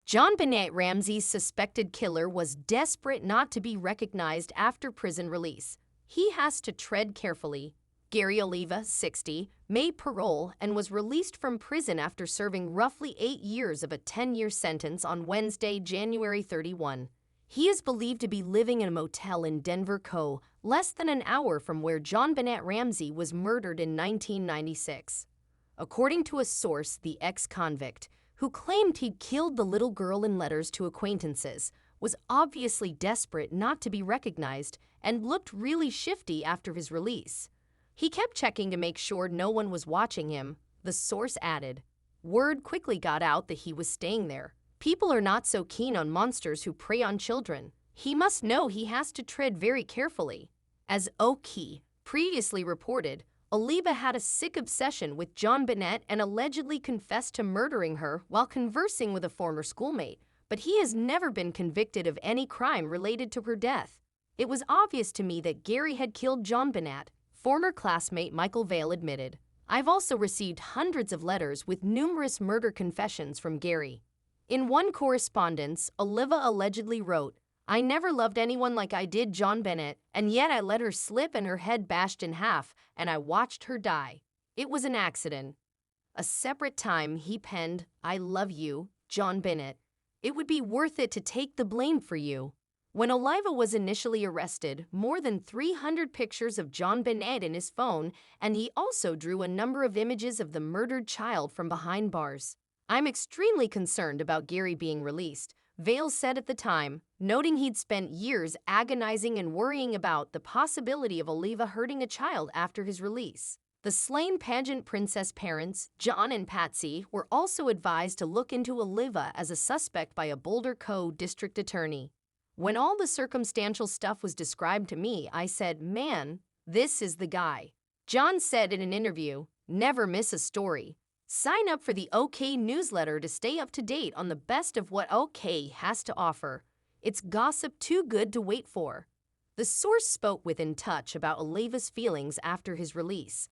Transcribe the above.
JonBenét, Ramsey's suspected killer, was desperate not to be recognized after prison release. He has to tread carefully. Gary Oliva, 60, made parole and was released from prison after serving roughly 8 years of a 10-year sentence on Wednesday, January 31. He is believed to be living in a motel in Denver, Co., less than an hour from where JonBenét Ramsey was murdered in 1996. According to a source, the ex-convict, who claimed he'd killed the little girl in letters to acquaintances, was obviously desperate not to be recognized and looked really shifty after his release. He kept checking to make sure no one was watching him, the source added. Word quickly got out that he was staying there. People are not so keen on monsters who prey on children. He must know he has to tread very carefully. As OK previously reported, Oliva had a sick obsession with JonBenét and allegedly confessed to murdering her while conversing with a former schoolmate, but he has never been convicted of any crime related to her death. It was obvious to me that Gary had killed JonBenét, former classmate Michael Vale admitted. I've also received hundreds of letters with numerous murder confessions from Gary. In one correspondence, Oliva allegedly wrote, "I never loved anyone like I did JonBenét, and yet I let her slip and her head bashed in half, and I watched her die. It was an accident." A separate time, he penned, "I love you, JonBenét. It would be worth it to take the blame for you." When Oliva was initially arrested, more than 300 pictures of JonBenét in his phone, and he also drew a number of images of the murdered child from behind bars. "I'm extremely concerned about Gary being released," Vale said at the time, noting he'd spent years agonizing and worrying about the possibility of Oliva hurting a child after his release. The slain pageant princess parents, John and Patsy, were also advised to look into Oliva as a suspect by a Boulder Co. district attorney. "When all the circumstantial stuff was described to me, I said, man, this is the guy." John said in an interview, "Never miss a story. Sign up for the OK newsletter to stay up to date on the best of what OK has to offer. It's gossip too good to wait for." The source spoke with In Touch about Oliva's feelings after his release.